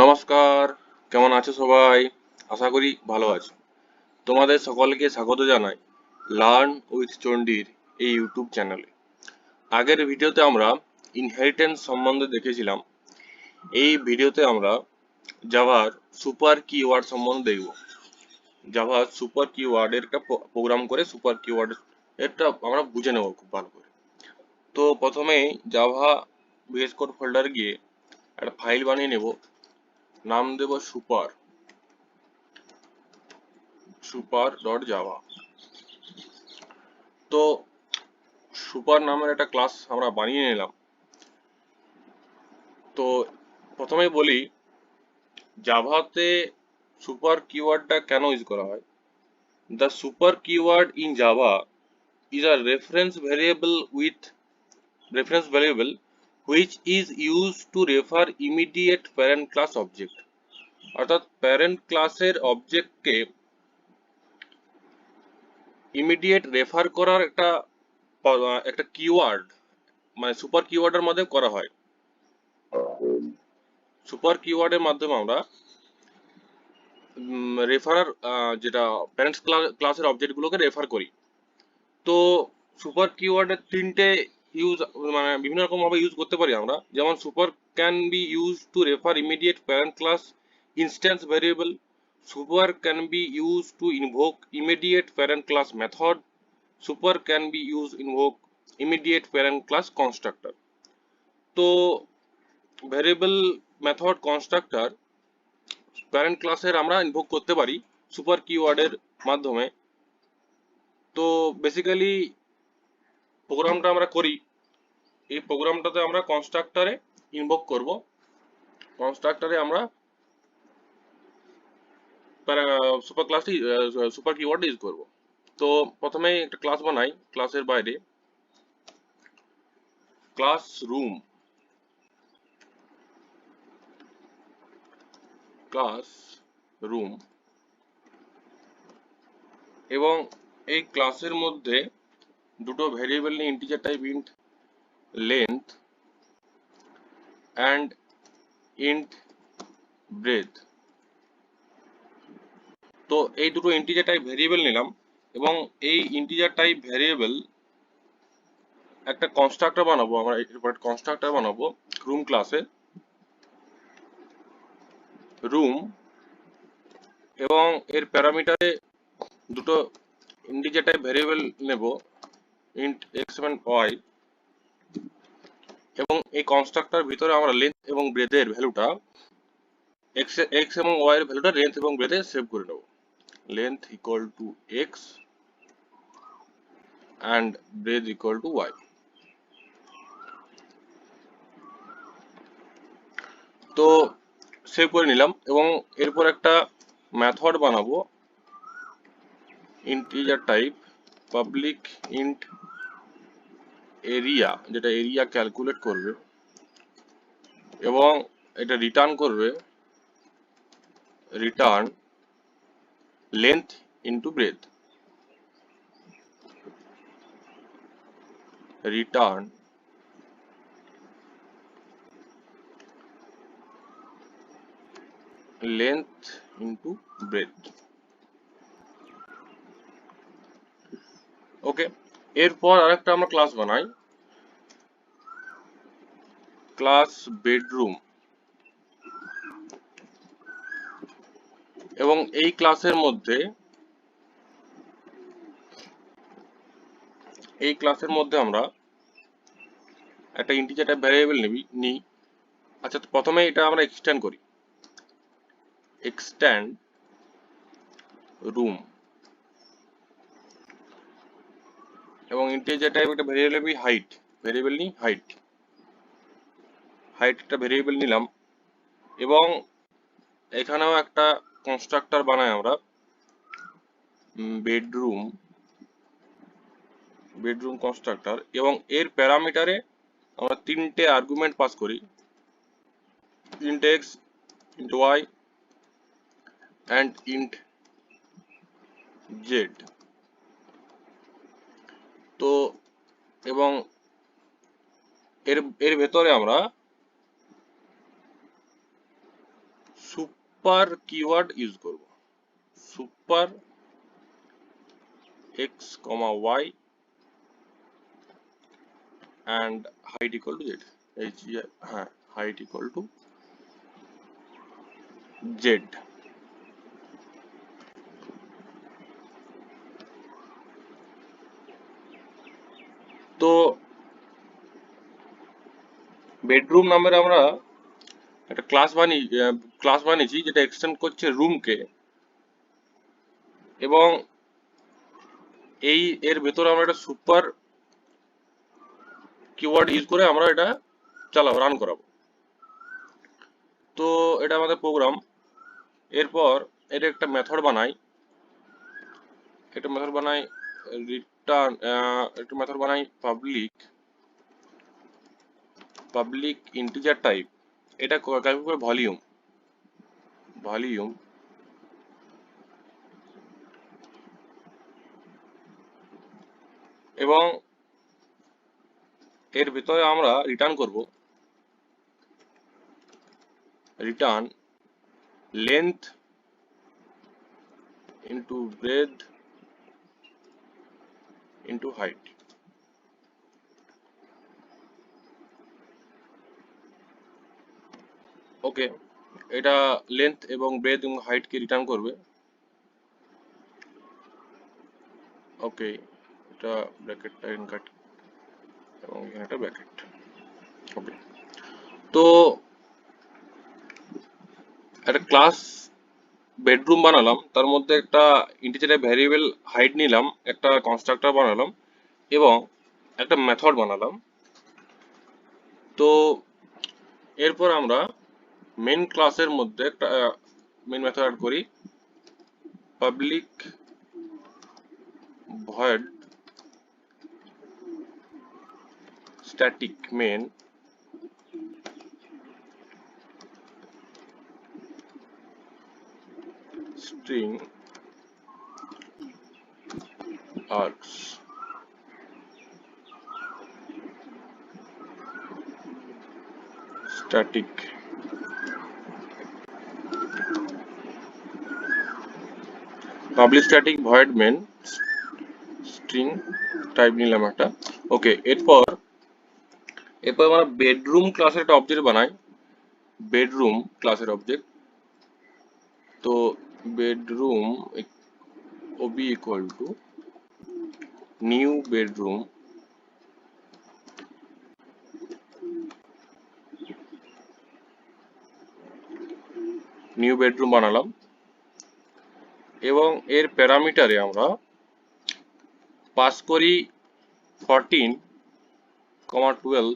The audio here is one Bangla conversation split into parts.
নমস্কার, কেমন আছো সবাই? আশা করি ভালো আছো। তোমাদের সকলকে স্বাগত জানাই লার্ন উইথ চণ্ডীর এই ইউটিউব চ্যানেলে। আগের ভিডিওতে আমরা ইনহেরিটেন্স সম্বন্ধে দেখেছিলাম। এই ভিডিওতে আমরা জাভার সুপার কিওয়ার্ড সম্বন্ধে দেখব। জাভার সুপার কিওয়ার্ডের একটা প্রোগ্রাম করে সুপার কিওয়ার্ড এটা আমরা বুঝে নেব খুব ভালো করে। তো প্রথমেই জাভা ভিএস কোড ফোল্ডারে গিয়ে একটা ফাইল বানিয়ে নেব, নাম দেব super.java। তো সুপার নামের একটা ক্লাস আমরা বানিয়ে নিলাম। তো প্রথমেই বলি জাভাতে সুপার কিওয়ার্ডটা কেন ইউজ করা হয়। The super keyword in Java is a reference variable which is used to refer immediate parent class object। অর্থাৎ প্যারেন্ট ক্লাসের অবজেক্টকে ইমিডিয়েট রেফার করার একটা কিওয়ার্ড, মানে সুপার কিওয়ার্ডের মধ্যে করা হয়। সুপার কিওয়ার্ডের মাধ্যমে আমরা রেফারার যেটা প্যারেন্টস ক্লাসের অবজেক্টগুলোকে রেফার করি। তো সুপার কিওয়ার্ডের তিনটে ইউজ, মানে বিভিন্ন রকম ভাবে ইউজ করতে পারি আমরা। যেমন super can be use to refer immediate parent class instance variable. Super can be use to invoke immediate parent class method. Super can be use invoke immediate parent class constructor. তো ভেরিয়েবল, মেথড, কনস্ট্রাক্টর, প্যারেন্ট ক্লাসের আমরা ইনভোক করতে পারি সুপার কিওয়ার্ডের মাধ্যমে। তো বেসিক্যালি প্রোগ্রামটা আমরা করি, এই প্রোগ্রামটাতে আমরা কনস্ট্রাক্টরে ইনভোক করব। কনস্ট্রাক্টরে আমরা সুপার কিওয়ার্ড ইউজ করব। তো প্রথমে একটা ক্লাস বানাই। ক্লাসের বাইরে ক্লাসরুম, এবং এই ক্লাসের মধ্যে দুটো ভেরিয়েবল নিয়ে integer type int length and int breadth. তো এই দুটো ইন্টিজার টাইপ ভেরিয়েবল নিলাম, এবং এই ইন্টিজার টাইপ ভেরিয়েবল একটা কনস্ট্রাক্টর বানাবো। আমরা এরপর কনস্ট্রাক্টর বানাবো রুম ক্লাসে, রুম, এবং এর প্যারামিটারে দুটো ইন্টিজার টাইপ ভেরিয়েবল নেব, ইন্ট এক্স এবং ওয়াই। এবং এই কনস্ট্রাক্টর ভিতরে আমরা লেন্থ এবং ব্রেথের ভ্যালুটা এক্স এবং ওয়াই এর ভ্যালুটা লেন্থ এবং ব্রেথে সেভ করে নেব। Length equal to X and breadth equal to Y. তো সেভ করে নিলাম, এবং এরপর একটা মেথড বানাবো integer type public int area, যেটা এরিয়া ক্যালকুলেট করবে, এবং এটা রিটার্ন করবে return length into breadth. Return length into breadth. Okay, এরপর আরেকটা আমরা ক্লাস বানাই, ক্লাস বেডরুম। এবং এই ক্লাসের মধ্যে আমরা একটা ইন্টিজার টাইপ ভ্যারিয়েবল নিই। আচ্ছা, তো প্রথমে এটা আমরা এক্সটেন্ড করি, এক্সটেন্ড রুম, এবং ইন্টিজার টাইপ একটা ভ্যারিয়েবল নিই হাইট একটা ভ্যারিয়েবল নিলাম। এবং এখানেও একটা কনস্ট্রাক্টর বানাই আমরা, বেডরুম কনস্ট্রাক্টর, এবং এর প্যারামিটারে আমরা তিনটে আর্গুমেন্ট পাস করি, int x, int y and int z। তো এবং এর ভেতরে আমরা সুপার কিওয়ার্ড ইউজ করব। Super x, y and height equal to z, হ্যাঁ height equal to z। তো বেডরুম নামের আমরা একটা ক্লাস বানিয়েছি যেটা এক্সটেন্ড করছে রুমকে, এবং এর ভেতরে আমরা একটা সুপার কিওয়ার্ড ইউজ করে আমরা এটা রান করাবো। তো এটা আমাদের প্রোগ্রাম। এরপর এটা একটা মেথড বানাই, রিটার্ন, একটা মেথড বানাই পাবলিক ইন্টিজার টাইপ। এটা টাইপ করে ভলিউম এবং এর ভিতরে আমরা রিটার্ন করব return length into breadth into height. Okay, এটা লেন্থ এবং ব্রেডথ এবং হাইট কে রিটার্ন করবে। ওকে, এটা ব্র্যাকেটটা ইনকাট এবং এখানে একটা ব্র্যাকেট। ওকে, তো একটা ক্লাস বেডরুম বানালাম, তার মধ্যে একটা ইন্টিজারের ভ্যারিয়েবল হাইট নিলাম, একটা কনস্ট্রাক্টর বানালাম এবং একটা মেথড বানালাম। তো এরপর আমরা মেন ক্লাসের মধ্যে একটা মেন মেথড অ্যাড করি, public void static main string args। Static public static void main string type নিলাম একটা। ওকে, এরপর আমরা বেডরুম ক্লাসের একটা অবজেক্ট বানাই, বেডরুম ক্লাসের অবজেক্ট। তো bedroom ob equal to new bedroom বানালাম এবং এর প্যারামিটারে আমরা পাস করি 14, 12,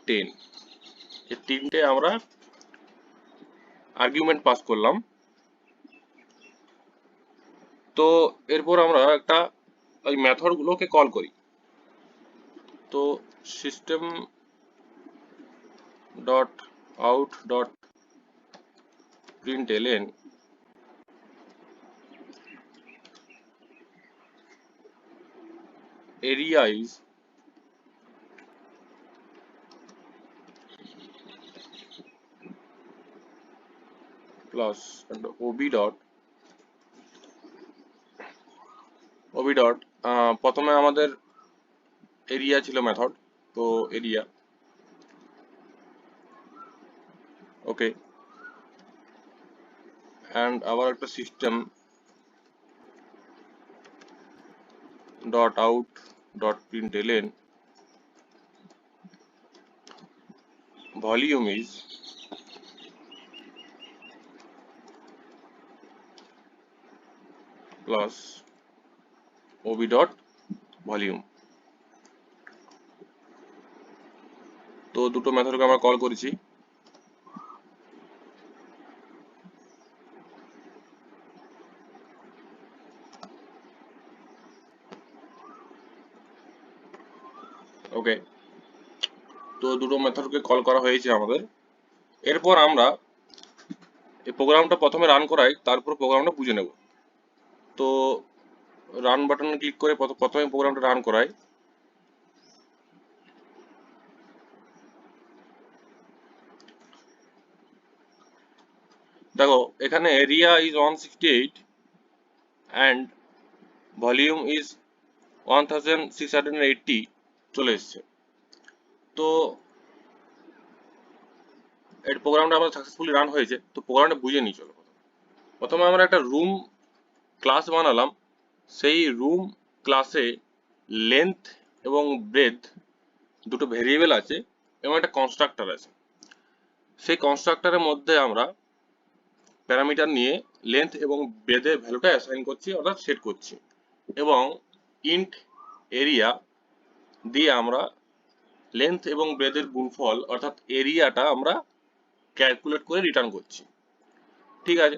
10। এই তিনটে আমরা আর্গুমেন্ট পাস করলাম। তো এরপর আমরা একটা ওই মেথড গুলোকে কল করি। তো system dot out dot প্রিন্টএলএন area is plus and ob dot প্রথমে আমাদের এরিয়া ছিল মেথড, তো এরিয়া। ওকে, অ্যান্ড আবার একটা system dot out dot println volume is plus ob dot volume. তো দুটো মেথডকে আমরা কল করেছি। ওকে, তো দুটো মেথডকে কল করা হয়েছে আমাদের। এরপর আমরা এই প্রোগ্রামটা প্রথমে রান করাই, তারপর প্রোগ্রামটা বুঝে নেব। তো রান বাটনে ক্লিক করে প্রথমে প্রোগ্রামটা রান করাই। দেখো এখানে area is 168 and volume is 1680 চলে এসছে। তো এই প্রোগ্রামটা আমাদের সাকসেসফুলি রান হয়েছে। তো প্রোগ্রামটা বুঝে নিই চলো। প্রথমে আমরা একটা রুম ক্লাস বানালাম। সেই রুম ক্লাসে লেন্থ এবং ব্রেথ দুটো ভেরিয়েবল আছে এবং একটা কনস্ট্রাক্টর আছে। সেই কনস্ট্রাক্টরের মধ্যে আমরা প্যারামিটার নিয়ে লেন্থ এবং ব্রেথের ভ্যালুটা অ্যাসাইন করছি অর্থাৎ সেট করছি, এবং ইন্ট এরিয়া দিয়ে আমরা লেন্থ এবং ব্রেথের গুণফল অর্থাৎ এরিয়াটা আমরা ক্যালকুলেট করে রিটার্ন করছি। ঠিক আছে।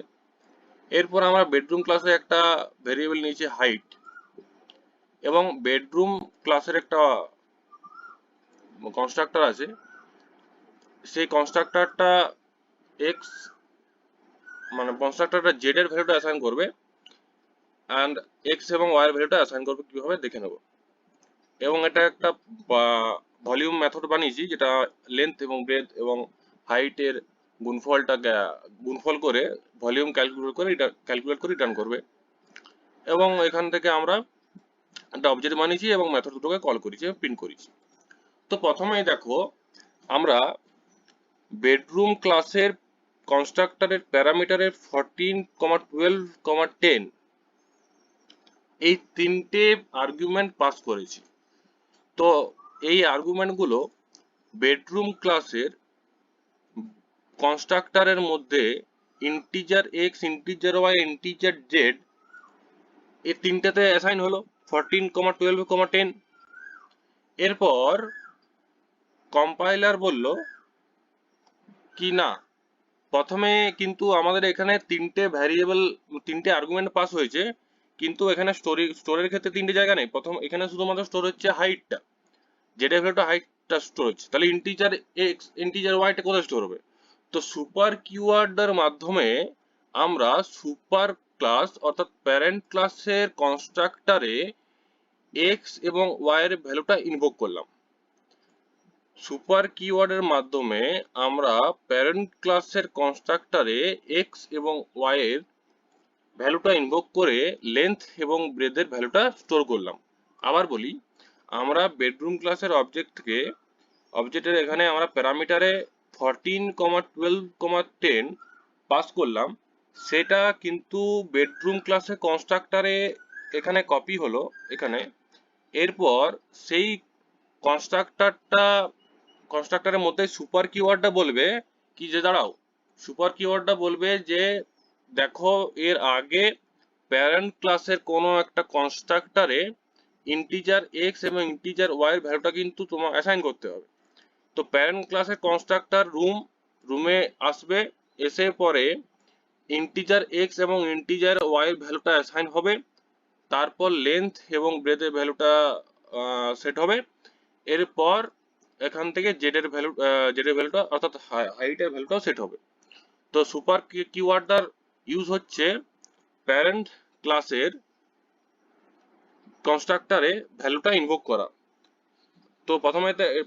এরপর আমরা বেডরুম ক্লাসে একটা ভেরিয়েবল নিয়েছি হাইট, এবং বেডরুম ক্লাসের একটা কনস্ট্রাক্টর আছে। সেই কনস্ট্রাক্টরটা এক্স মানে কনস্ট্রাক্টরটা জেড এর ভ্যালুটা অ্যাসাইন করবে অ্যান্ড এক্স এবং ওয়াই এর ভ্যালুটা অ্যাসাইন করবে কিভাবে দেখে নেব। এবং এটা একটা ভলিউম মেথড বানিয়েছি যেটা লেন্থ এবং ব্রেথ এবং হাইটের গুণফল করে ভলিউম ক্যালকুলেট করে রিটার্ন করবে। এবং এখান থেকে আমরা একটা অবজেক্ট বানিয়েছি এবং মেথড দুটোকে কল করেছি এবং প্রিন্ট করেছি। তো প্রথমেই দেখো আমরা বেডরুম ক্লাসের কনস্ট্রাক্টরের প্যারামিটারের 14, 12, 10 এই তিনটে আর্গুমেন্ট পাস করেছি। তো এই আর্গুমেন্টগুলো বেডরুম ক্লাসের কনস্ট্রাক্টরের মধ্যে integer x, integer y, integer z এই তিনটাতে অ্যাসাইন হলো 14, 12, 10। এরপর কম্পাইলার বলল কি না, প্রথমে কিন্তু আমাদের এখানে তিনটে আর্গুমেন্ট পাস হয়েছে, কিন্তু এখানে স্টোরের ক্ষেত্রে তিনটে জায়গা নেই। প্রথম এখানে শুধুমাত্র স্টোর হচ্ছে হাইটটা, যেটা ভ্যালুটা হাইটটা স্টোর হচ্ছে, তাহলে ইন্টিজার এক্স ইন্টিজার ওয়াইটা কোথায় স্টোর হবে? তো সুপার কিওয়ার্ডের মাধ্যমে আমরা সুপার ক্লাস অর্থাৎ প্যারেন্ট ক্লাসের কনস্ট্রাক্টরে এক্স এবং ওয়াই এর ভ্যালুটা ইনভোক করলাম। সুপার কিওয়ার্ডের মাধ্যমে আমরা প্যারেন্ট ক্লাসের কনস্ট্রাক্টরে এক্স এবং ওয়াই এর ভ্যালুটা ইনভোক করে লেন্থ এবং ব্রেথের ভ্যালুটা স্টোর করলাম। আবার বলি, আমরা বেডরুম ক্লাসের অবজেক্টের এখানে আমরা প্যারামিটারে 14, 12, 10 পাস করলাম। সেটা কিন্তু বেডরুম ক্লাসে কনস্ট্রাক্টরে এখানে কপি হলো এখানে। এরপর সেই কনস্ট্রাক্টরের মধ্যে সুপার কিওয়ার্ডটা বলবে কি, যে দাঁড়াও, সুপার কিওয়ার্ডটা বলবে যে দেখো এর আগে প্যারেন্ট ক্লাসের কোনো একটা কনস্ট্রাক্টরে ইন্টিজার এক্স এবং ইন্টিজার ওয়াই এর ভ্যালুটা কিন্তু তোমার অ্যাসাইন করতে হবে। তো প্যারেন্ট ক্লাসের কনস্ট্রাক্টর রুমে আসবে, এসে পরে ইন্টিজার এক্স এবং ইন্টিজার ওয়াই এর ভ্যালুটা অ্যাসাইন হবে। তারপর লেন্থ এবং ব্রেথের ভ্যালুটা সেট হবে। এরপর এখান থেকে জেড এর ভ্যালুটা অর্থাৎ হাইটের ভ্যালুটাও সেট হবে। তো সুপার কিওয়ার্ডটার ইউজ হচ্ছে প্যারেন্ট ক্লাসের কনস্ট্রাক্টরে ভ্যালুটা ইনভোক করা। তো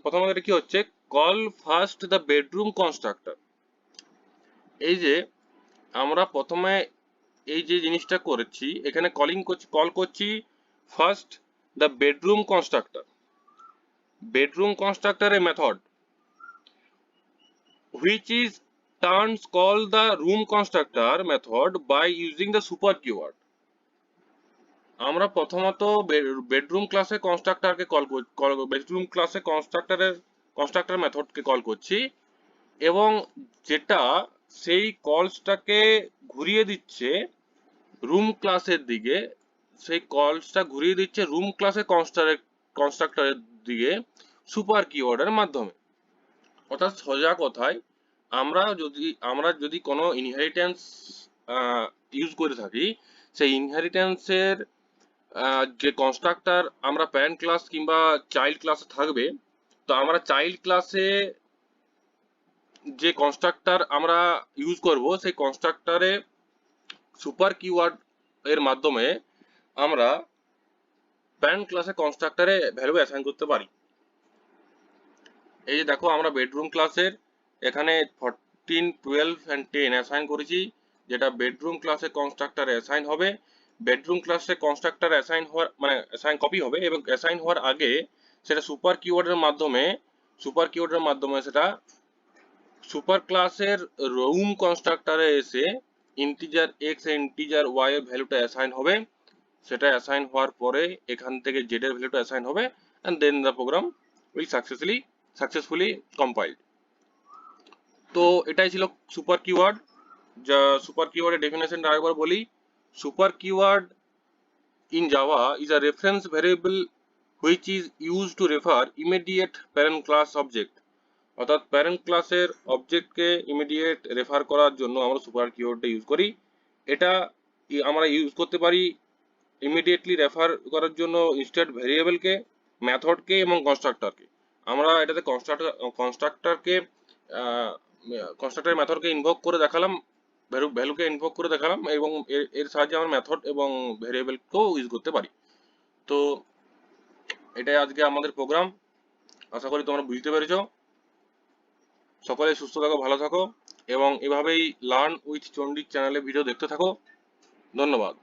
প্রথমে কি হচ্ছে, call first the bedroom constructor. এই যে আমরা প্রথমে এই যে জিনিসটা করেছি, এখানে কল করছি first the bedroom constructor. Bedroom কনস্ট্রাক্টরের method which is turns call the room constructor method by using the super keyword. আমরা প্রথমত বেডরুম ক্লাসে কনস্ট্রাক্টরকে বেডরুম ক্লাসে কনস্ট্রাক্টর মেথডকে কল করছি, এবং যেটা সেই কলসটাকে ঘুরিয়ে দিচ্ছে রুম ক্লাসের দিকে, সেই কলসটা ঘুরিয়ে দিচ্ছে রুম ক্লাসে কনস্ট্রাক্টরের দিকে সুপার কিওয়ার্ডের মাধ্যমে। অর্থাৎ সোজা কথায় আমরা যদি কোনো ইনহেরিটেন্স ইউজ করে থাকি, সেই ইনহেরিটেন্সের যে কনস্ট্রাক্টর আমরা প্যারেন্ট ক্লাস কিংবা চাইল্ড ক্লাসে থাকবে, তো আমরা চাইল্ড ক্লাসে যে কনস্ট্রাক্টর আমরা ইউজ করব, সেই কনস্ট্রাক্টরে সুপার কিওয়ার্ড এর মাধ্যমে আমরা প্যারেন্ট ক্লাসে কনস্ট্রাক্টরে ভ্যালু অ্যাসাইন করতে পারি। এই যে দেখো আমরা বেডরুম ক্লাসের এখানে 14, 12 and 10 অ্যাসাইন করেছি, যেটা বেডরুম ক্লাসে কনস্ট্রাক্টরে অ্যাসাইন হবে। বেডরুম ক্লাসে কনস্ট্রাক্টর অ্যাসাইন হওয়ার মানে অ্যাসাইন কপি হবে এবং অ্যাসাইন হওয়ার আগে সেটা সুপার কিওয়ার্ডের মাধ্যমে সেটা সুপার ক্লাসের রুম কনস্ট্রাক্টরে এসে ইন্টিজার এক্স এ ইন্টিজার ওয়াই এর ভ্যালুটা অ্যাসাইন হবে। সেটা অ্যাসাইন হওয়ার পরে এখান থেকে জেড এর ভ্যালুটা অ্যাসাইন হবে and then the program will successfully compiled. তো এটাই ছিল সুপার কিওয়ার্ড। যা সুপার কিওয়ার্ডের ডেফিনেশনটা আরেকবার বলি। Super keyword in Java is a reference variable which is used to refer immediate parent class object। অর্থাৎ প্যারেন্ট ক্লাসের অবজেক্টকে ইমিডিয়েট রেফার করার জন্য আমরা সুপার কিওয়ার্ডটা ইউজ করি। এটা আমরা ইউজ করতে পারি ইমিডিয়েটলি রেফার করার জন্য ইনস্ট্যান্ট ভেরিয়েবলকে, মেথডকে এবং কনস্ট্রাক্টরকে। আমরা এটাতে কনস্ট্রাক্টরের মেথডকে ইনভোক করে দেখালাম, ভ্যালুকে ইনভোক করে দেখালাম এবং এর সাহায্যে আমরা মেথড এবং ভেরিয়েবলকেও ইউজ করতে পারি। তো এটাই আজকে আমাদের প্রোগ্রাম। আশা করি তোমরা বুঝতে পেরেছো। সকলে সুস্থ থাকো, ভালো থাকো এবং এভাবেই লার্ন উইথ চণ্ডী চ্যানেলে ভিডিও দেখতে থাকো। ধন্যবাদ।